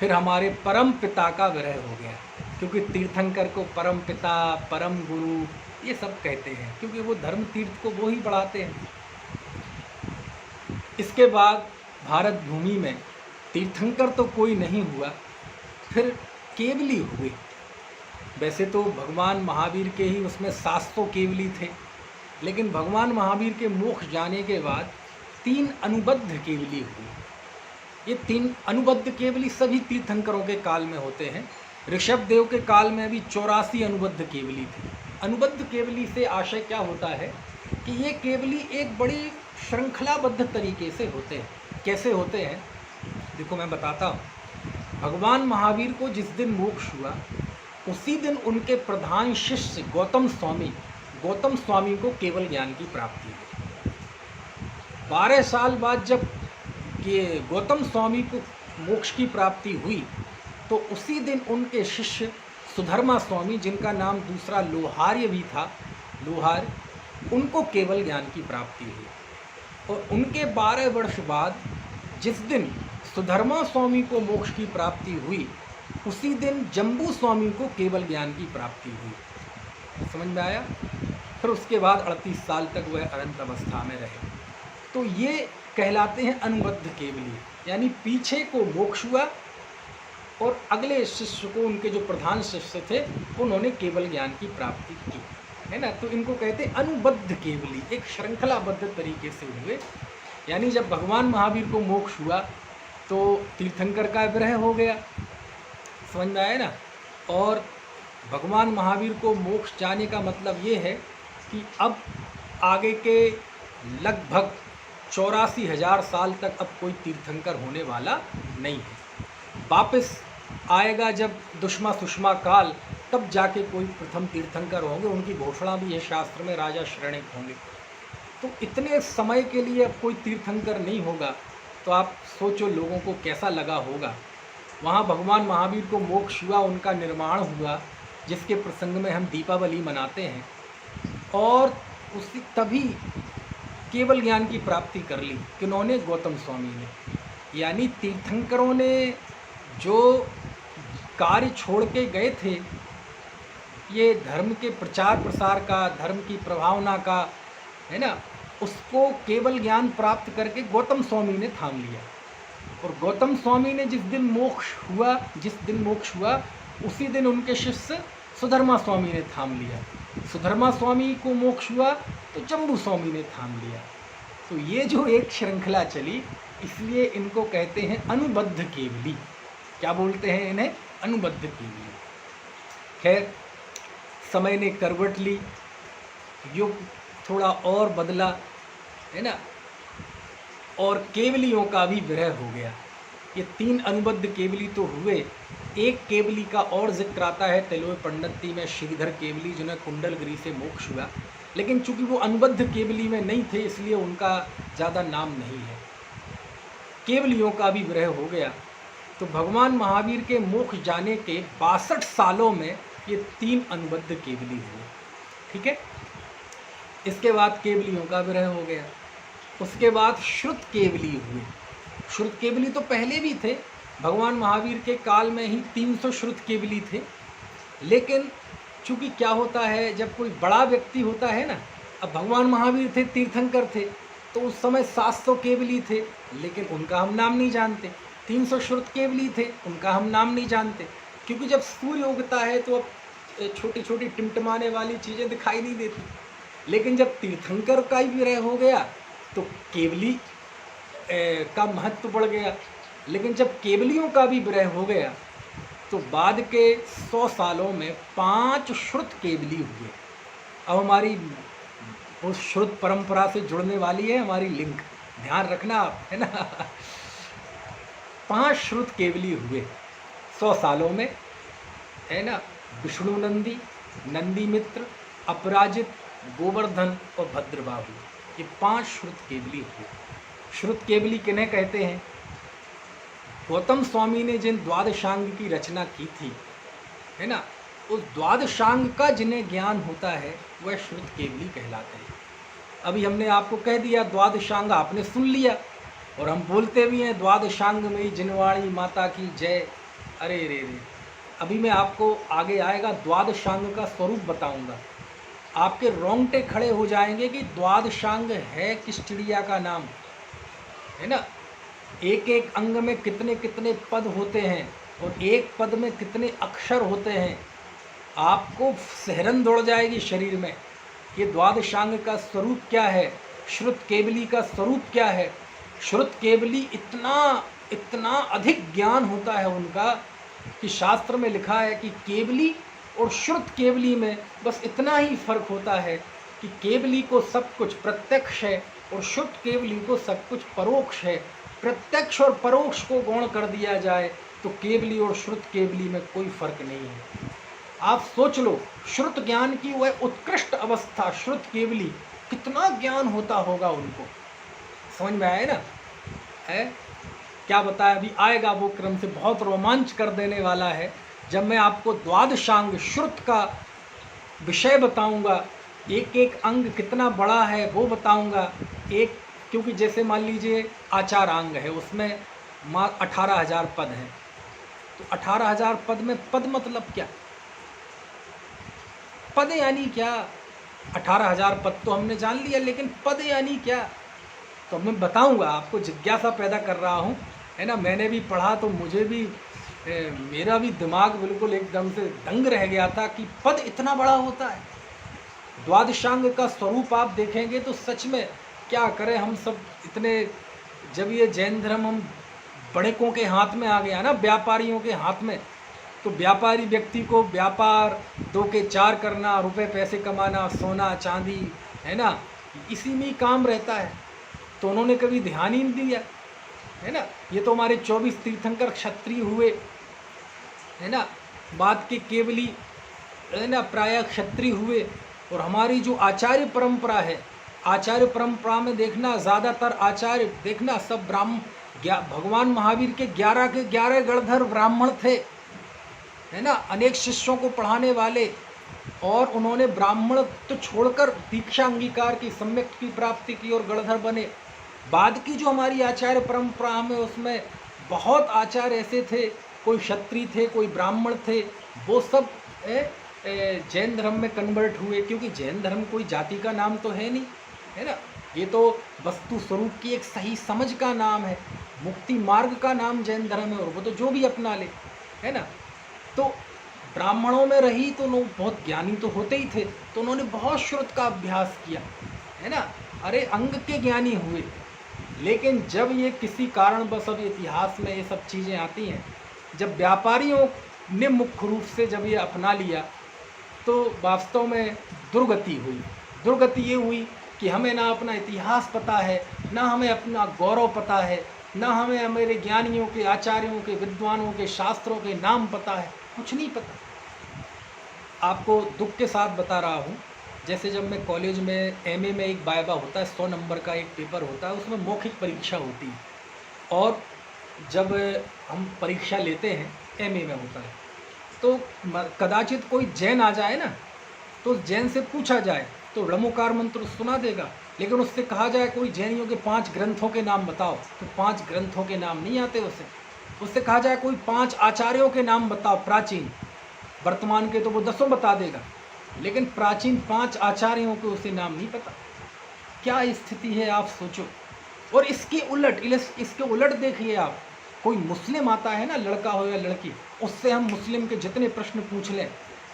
फिर हमारे परम पिता का विरह हो गया, क्योंकि तीर्थंकर को परम पिता, परम गुरु ये सब कहते हैं, क्योंकि वो धर्म तीर्थ को वो ही बढ़ाते हैं। इसके बाद भारत भूमि में तीर्थंकर तो कोई नहीं हुआ, फिर केवली हुए। वैसे तो भगवान महावीर के ही उसमें 700 केवली थे, लेकिन भगवान महावीर के मोक्ष जाने के बाद 3 अनुबद्ध केवली हुई। ये 3 अनुबद्ध केवली सभी तीर्थंकरों के काल में होते हैं। ऋषभ देव के काल में भी 84 अनुबद्ध केवली थे। अनुबद्ध केवली से आशय क्या होता है कि ये केवली एक बड़ी श्रृंखलाबद्ध तरीके से होते हैं। कैसे होते हैं देखो, मैं बताता हूँ। भगवान महावीर को जिस दिन मोक्ष हुआ, उसी दिन उनके प्रधान शिष्य गौतम स्वामी को केवल ज्ञान की प्राप्ति हुई। 12 साल बाद जब ये गौतम स्वामी को मोक्ष की प्राप्ति हुई, तो उसी दिन उनके शिष्य सुधर्मा स्वामी, जिनका नाम दूसरा लोहार्य भी था, उनको केवल ज्ञान की प्राप्ति हुई। और उनके 12 वर्ष बाद जिस दिन सुधर्मा स्वामी को मोक्ष की प्राप्ति हुई, उसी दिन जम्बू स्वामी को केवल ज्ञान की प्राप्ति हुई। समझ में आया? फिर उसके बाद 38 साल तक वह अनंत अवस्था में रहे। तो ये कहलाते हैं अनुबद्ध केवली, यानी पीछे को मोक्ष हुआ और अगले शिष्य को, उनके जो प्रधान शिष्य थे, उन्होंने केवल ज्ञान की प्राप्ति की, है ना। तो इनको कहते हैं अनुबद्ध केवली, एक श्रृंखलाबद्ध तरीके से हुए। यानी जब भगवान महावीर को मोक्ष हुआ तो तीर्थंकर का विरह हो गया, समझ में आया ना। और भगवान महावीर को मोक्ष जाने का मतलब ये है कि अब आगे के लगभग 84,000 साल तक अब कोई तीर्थंकर होने वाला नहीं है। वापस आएगा जब दुष्मा सुषमा काल, तब जाके कोई प्रथम तीर्थंकर होंगे। उनकी घोषणा भी है शास्त्र में, राजा श्रेणिक होंगे। तो इतने समय के लिए अब कोई तीर्थंकर नहीं होगा, तो आप सोचो लोगों को कैसा लगा होगा। वहाँ भगवान महावीर को मोक्ष हुआ, उनका निर्माण हुआ, जिसके प्रसंग में हम दीपावली मनाते हैं, और उसी तभी केवल ज्ञान की प्राप्ति कर ली। किन्होंने? गौतम स्वामी ने। यानी तीर्थंकरों ने जो कार्य छोड़ के गए थे, ये धर्म के प्रचार प्रसार का, धर्म की प्रभावना का, है ना, उसको केवल ज्ञान प्राप्त करके गौतम स्वामी ने थाम लिया। और गौतम स्वामी ने जिस दिन मोक्ष हुआ उसी दिन उनके शिष्य सुधर्मा स्वामी ने थाम लिया। सुधर्मा स्वामी को मोक्ष हुआ तो जम्बू स्वामी ने थाम लिया। तो ये जो एक श्रृंखला चली, इसलिए इनको कहते हैं अनुबद्ध केवली। क्या बोलते हैं इन्हें? अनुबद्ध केवली। खैर, समय ने करवट ली युग थोड़ा और बदला, है ना, और केवलियों का भी विरह हो गया। ये 3 अनुबद्ध केवली तो हुए। एक केवली का और जिक्र आता है तिलोय पंडिती में, श्रीधर केवली जिन्हें कुंडलगिरी से मोक्ष हुआ, लेकिन चूंकि वो अनुबद्ध केवली में नहीं थे इसलिए उनका ज़्यादा नाम नहीं है। केवलियों का भी विरह हो गया। तो भगवान महावीर के मोक्ष जाने के 62 सालों में ये 3 अनुबद्ध केवली हुए। ठीक है, इसके बाद केवलियों का विरह हो गया। उसके बाद श्रुत केवली हुए। श्रुत केवली तो पहले भी थे, भगवान महावीर के काल में ही 300 श्रुत केवली थे। लेकिन चूंकि क्या होता है, जब कोई बड़ा व्यक्ति होता है ना, अब भगवान महावीर थे, तीर्थंकर थे, तो उस समय 700 केवली थे, लेकिन उनका हम नाम नहीं जानते। 300 श्रुत केवली थे, उनका हम नाम नहीं जानते, क्योंकि जब सूर्य उगता है तो अब छोटी छोटी टिमटिमाने वाली चीज़ें दिखाई नहीं देती। लेकिन जब तीर्थंकर का ही विरह हो गया तो केवली का महत्व बढ़ गया। लेकिन जब केवलियों का भी विरह हो गया तो बाद के 100 सालों में 5 श्रुत केवली हुए। अब हमारी उस श्रुत परंपरा से जुड़ने वाली है हमारी लिंक, ध्यान रखना आप, है ना। 5 श्रुत केवली हुए 100 सालों में, है ना। विष्णु नंदी, नंदी मित्र, अपराजित, गोवर्धन और भद्रबाहु, ये 5 श्रुत केवली हुए। श्रुत केवली किन्हें कहते हैं? गौतम स्वामी ने जिन द्वादशांग की रचना की थी, है ना, उस द्वादशांग का जिन्हें ज्ञान होता है वह श्रुत केवली कहलाते हैं। अभी हमने आपको कह दिया द्वादशांग, आपने सुन लिया, और हम बोलते भी हैं द्वादशांग में जिनवाणी माता की जय। अरे रे रे, अभी मैं आपको आगे आएगा द्वादशांग का स्वरूप बताऊंगा, आपके रोंगटे खड़े हो जाएंगे कि द्वादशांग है किस चिड़िया का नाम, है ना। एक एक अंग में कितने कितने पद होते हैं और एक पद में कितने अक्षर होते हैं, आपको सिहरन दौड़ जाएगी शरीर में। ये द्वादशांग का स्वरूप क्या है, श्रुत केवली का स्वरूप क्या है। श्रुत केवली इतना अधिक ज्ञान होता है उनका कि शास्त्र में लिखा है कि केवली और श्रुत केवली में बस इतना ही फर्क होता है कि केवली को सब कुछ प्रत्यक्ष है और श्रुत केवली को सब कुछ परोक्ष है। प्रत्यक्ष और परोक्ष को गौण कर दिया जाए तो केवली और श्रुत केवली में कोई फर्क नहीं है। आप सोच लो, श्रुत ज्ञान की वह उत्कृष्ट अवस्था श्रुत केवली, कितना ज्ञान होता होगा उनको, समझ में आया ना। है क्या बताया, अभी आएगा वो क्रम से, बहुत रोमांच कर देने वाला है जब मैं आपको द्वादशांग श्रुत का विषय बताऊंगा। एक एक अंग कितना बड़ा है वो बताऊंगा। एक, क्योंकि जैसे मान लीजिए आचार अंग है, उसमें 18,000 पद हैं, तो 18,000 पद में पद मतलब क्या, पद यानी क्या। 18,000 पद तो हमने जान लिया, लेकिन पद यानी क्या, तो मैं बताऊंगा आपको, जिज्ञासा पैदा कर रहा हूँ, है ना। मैंने भी पढ़ा तो मुझे भी मेरा भी दिमाग बिल्कुल एकदम से दंग रह गया था कि पद इतना बड़ा होता है। द्वादशांग का स्वरूप आप देखेंगे तो सच में क्या करें हम सब इतने, जब ये जैन धर्म हम बड़ेकों के हाथ में आ गया ना, व्यापारियों के हाथ में, तो व्यापारी व्यक्ति को व्यापार 2 के 4 करना, रुपए पैसे कमाना, सोना चांदी, है ना, इसी में ही काम रहता है। तो उन्होंने कभी ध्यान ही नहीं दिया, है ना। ये तो हमारे 24 तीर्थंकर क्षत्रिय हुए, है ना, बाद के केवली, है ना, प्रायः क्षत्रिय हुए। और हमारी जो आचार्य परंपरा है, आचार्य परंपरा में देखना ज़्यादातर आचार्य देखना सब भगवान महावीर के 11 के 11 गणधर ब्राह्मण थे, है ना, अनेक शिष्यों को पढ़ाने वाले, और उन्होंने ब्राह्मण तो छोड़कर दीक्षा अंगीकार की, सम्यक की प्राप्ति की और गणधर बने। बाद की जो हमारी आचार्य परंपरा में उसमें बहुत आचार्य ऐसे थे, कोई क्षत्रिय थे, कोई ब्राह्मण थे, वो सब जैन धर्म में कन्वर्ट हुए, क्योंकि जैन धर्म कोई जाति का नाम तो है नहीं, है ना। ये तो वस्तु स्वरूप की एक सही समझ का नाम है, मुक्ति मार्ग का नाम जैन धर्म है, और वो तो जो भी अपना ले, है ना। तो ब्राह्मणों में रही तो लोग बहुत ज्ञानी तो होते ही थे, तो उन्होंने बहुत श्रुत का अभ्यास किया, है ना, अरे अंग के ज्ञानी हुए। लेकिन जब ये किसी कारणवश, अब इतिहास में ये सब चीज़ें आती हैं, जब व्यापारियों ने मुख्य रूप से जब ये अपना लिया तो वास्तव में दुर्गति हुई। दुर्गति ये हुई कि हमें ना अपना इतिहास पता है, ना हमें अपना गौरव पता है, ना हमें हमारे ज्ञानियों के, आचार्यों के, विद्वानों के, शास्त्रों के नाम पता है, कुछ नहीं पता। आपको दुख के साथ बता रहा हूँ, जैसे जब मैं कॉलेज में एमए में एक वाइवा होता है, 100 नंबर का एक पेपर होता है, उसमें मौखिक परीक्षा होती है, और जब हम परीक्षा लेते हैं एमए में होता है, तो कदाचित कोई जैन आ जाए ना, तो जैन से पूछा जाए तो णमोकार मंत्र सुना देगा, लेकिन उससे कहा जाए कोई जैनियों के 5 ग्रंथों के नाम बताओ, तो 5 ग्रंथों के नाम नहीं आते उससे कहा जाए कोई 5 आचार्यों के नाम बताओ प्राचीन, वर्तमान के तो वो 10 बता देगा, लेकिन प्राचीन 5 आचार्यों के उसे नाम नहीं पता। क्या स्थिति है आप सोचो। और इसके उलट देखिए आप, कोई मुस्लिम आता है ना, लड़का हो या लड़की, उससे हम मुस्लिम के जितने प्रश्न पूछ लें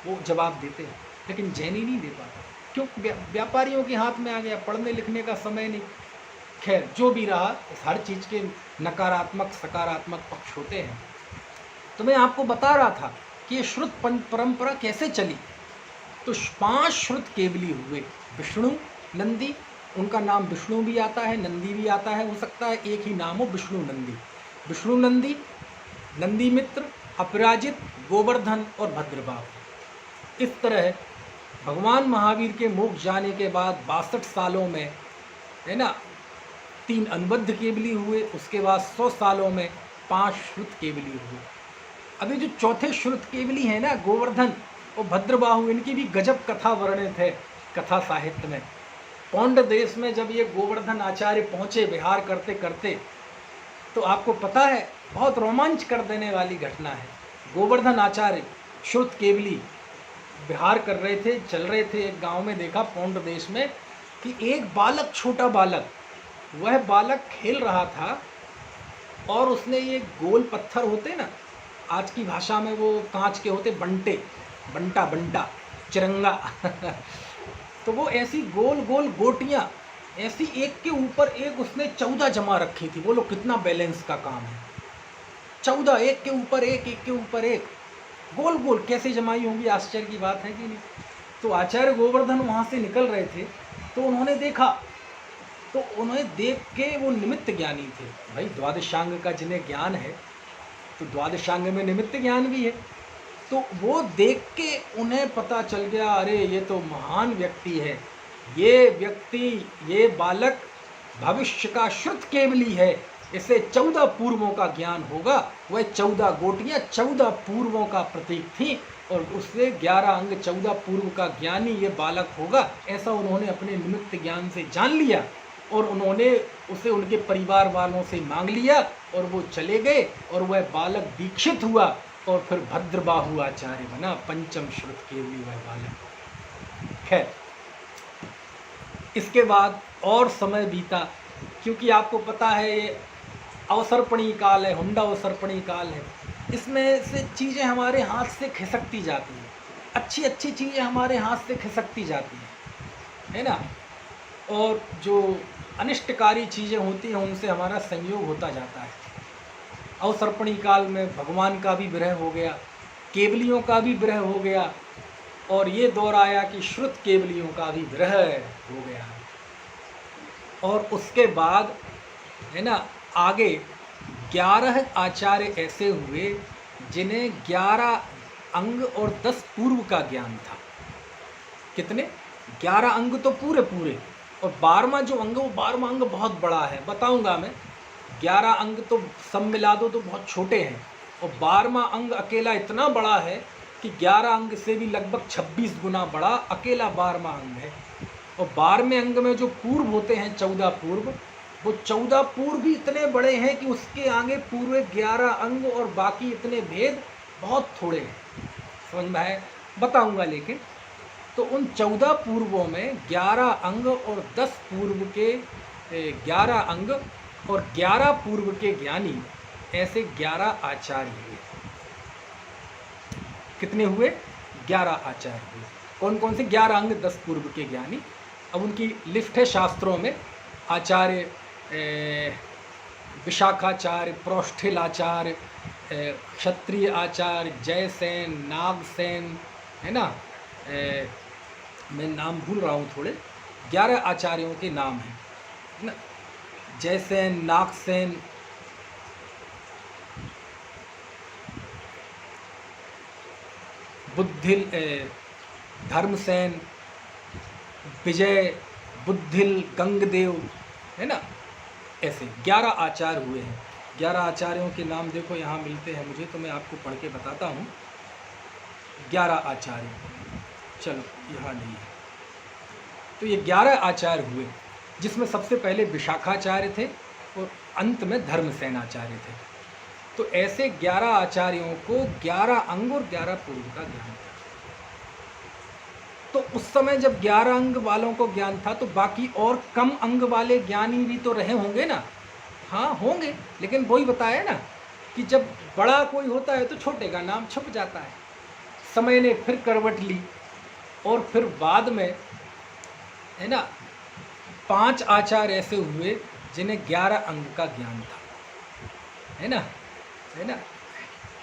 वो जवाब देते हैं, लेकिन जैनी नहीं दे पाता। क्यों? व्यापारियों के हाथ में आ गया, पढ़ने लिखने का समय नहीं। खैर जो भी रहा, हर चीज़ के नकारात्मक सकारात्मक पक्ष होते हैं। तो मैं आपको बता रहा था कि ये श्रुत परंपरा कैसे चली। तो 5 श्रुत केवली हुए, विष्णु, नंदी, उनका नाम विष्णु भी आता है, नंदी भी आता है, हो सकता है एक ही नाम हो, विष्णु नंदी। विष्णु नंदी, नंदी मित्र, अपराजित, गोवर्धन और भद्रबाहु। इस तरह भगवान महावीर के मोक्ष जाने के बाद 62 सालों में, है ना, 3 अनुबद्ध केवली हुए, उसके बाद 100 सालों में 5 श्रुत केवली हुए। अभी जो चौथे श्रुत केवली है ना, गोवर्धन और भद्रबाहु, इनकी भी गजब कथा वर्णित है कथा साहित्य में। पौंड देश में जब ये गोवर्धन आचार्य पहुँचे विहार करते करते, तो आपको पता है बहुत रोमांच कर देने वाली घटना है। गोवर्धन आचार्य श्रुत केवली विहार कर रहे थे, चल रहे थे, एक गांव में देखा पौंड देश में कि एक बालक, छोटा बालक, वह बालक खेल रहा था और उसने ये गोल पत्थर होते ना, आज की भाषा में वो कांच के होते, बंटा चिरंगा तो वो ऐसी गोल गोल गोटियाँ, ऐसी एक के ऊपर एक उसने 14 जमा रखी थी। बोलो कितना बैलेंस का काम है। 14 एक के ऊपर एक, एक के ऊपर एक, गोल गोल कैसे जमाई होंगी, आश्चर्य की बात है कि नहीं। तो आचार्य गोवर्धन वहाँ से निकल रहे थे, तो उन्होंने देखा, तो उन्हें देख के वो निमित्त ज्ञानी थे। भाई द्वादशांग का जिन्हें ज्ञान है, तो द्वादशांग में निमित्त ज्ञान भी है। तो वो देख के उन्हें पता चल गया, अरे ये तो महान व्यक्ति है, ये व्यक्ति, ये बालक भविष्य का श्रुत केवली है, इसे 14 पूर्वों का ज्ञान होगा। वह 14 गोटियाँ 14 पूर्वों का प्रतीक थी, और उससे 11 अंग 14 पूर्व का ज्ञानी ये बालक होगा, ऐसा उन्होंने अपने निमित्त ज्ञान से जान लिया। और उन्होंने उसे उनके परिवार वालों से मांग लिया, और वो चले गए, और वह बालक दीक्षित हुआ, और फिर भद्रबाहु आचार्य बना, पंचम श्रुत केवली वह बालक। खैर इसके बाद और समय बीता, क्योंकि आपको पता है ये अवसर्पणी काल है, हुंडा अवसर्पणी काल है। इसमें से चीज़ें हमारे हाथ से खिसकती जाती हैं, अच्छी अच्छी चीज़ें हमारे हाथ से खिसकती जाती हैं, है ना। और जो अनिष्टकारी चीज़ें होती हैं उनसे हमारा संयोग होता जाता है। अवसर्पणी काल में भगवान का भी विरह हो गया, केवलियों का भी विरह हो गया, और ये दौर आया कि श्रुत केवलियों का भी विरह हो गया। और उसके बाद, है ना, आगे 11 आचार्य ऐसे हुए जिन्हें 11 अंग और 10 पूर्व का ज्ञान था। कितने? 11 अंग तो पूरे पूरे, और 12वां जो अंग, वो 12वां अंग बहुत बड़ा है, बताऊंगा मैं। 11 अंग तो सब मिला दो तो बहुत छोटे हैं, और 12वां अंग अकेला इतना बड़ा है कि 11 अंग से भी लगभग 26 गुना बड़ा अकेला 12वां अंग है। और 12वें अंग में जो पूर्व होते हैं, 14 पूर्व, वो 14 पूर्व भी इतने बड़े हैं कि उसके आगे पूरे 11 अंग और बाकी इतने भेद बहुत थोड़े हैं। समझ में आए? बताऊंगा। लेकिन तो उन 14 पूर्वों में 11 अंग और 10 पूर्व के 11 अंग और 11 पूर्व के ज्ञानी, ऐसे 11 आचार्य हुए। कितने हुए? 11 आचार्य हुए। कौन कौन से? 11 अंग 10 पूर्व के ज्ञानी। अब उनकी लिस्ट है शास्त्रों में। आचार्य विशाखाचार्य, प्रोष्ठिलाचार्य, क्षत्रिय आचार्य, जयसेन, नागसेन, है ना, मैं नाम भूल रहा हूँ थोड़े, 11 आचार्यों के नाम हैं ना, जयसेन, नागसेन, बुद्धिल, धर्मसेन, विजय, बुद्धिल, गंगदेव, है ना। ऐसे 11 आचार्य हुए हैं। 11 आचार्यों के नाम देखो यहाँ मिलते हैं मुझे, तो मैं आपको पढ़ के बताता हूँ। 11 आचार्य, चलो यहाँ नहीं है, तो ये 11 आचार्य हुए, जिसमें सबसे पहले विशाखाचार्य थे और अंत में धर्मसेनाचार्य थे। तो ऐसे 11 आचार्यों को 11 अंग और 11 पूर्व का ज्ञान था। तो उस समय जब 11 अंग वालों को ज्ञान था, तो बाकी और कम अंग वाले ज्ञानी भी तो रहे होंगे ना। हाँ होंगे, लेकिन वही बताया ना कि जब बड़ा कोई होता है तो छोटे का नाम छुप जाता है। समय ने फिर करवट ली और फिर बाद में, है ना, 5 आचार्य ऐसे हुए जिन्हें 11 अंग का ज्ञान था, है ना, है ना।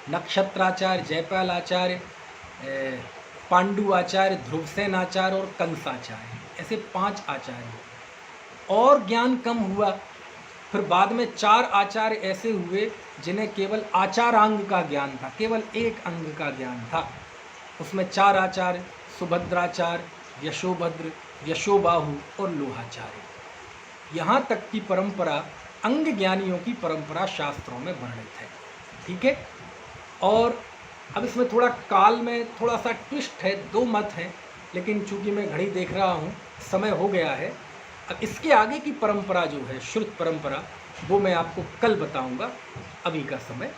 नक्षत्राचार्य, जयपाल आचार्य, पांडु आचार्य, ध्रुवसेन आचार्य और कंसाचार्य, ऐसे 5 आचार्य। और ज्ञान कम हुआ, फिर बाद में 4 आचार्य ऐसे हुए जिन्हें केवल आचारांग का ज्ञान था, केवल एक अंग का ज्ञान था। उसमें 4 आचार्य, सुभद्राचार्य, यशोभद्र, यशोबाहु और लोहाचार्य। यहाँ तक की परंपरा, अंग ज्ञानियों की परंपरा शास्त्रों में वर्णित है। ठीक है। और अब इसमें थोड़ा काल में थोड़ा सा ट्विस्ट है, 2 मत हैं, लेकिन चूंकि मैं घड़ी देख रहा हूँ, समय हो गया है। अब इसके आगे की परंपरा जो है, श्रुत परंपरा, वो मैं आपको कल बताऊंगा। अभी का समय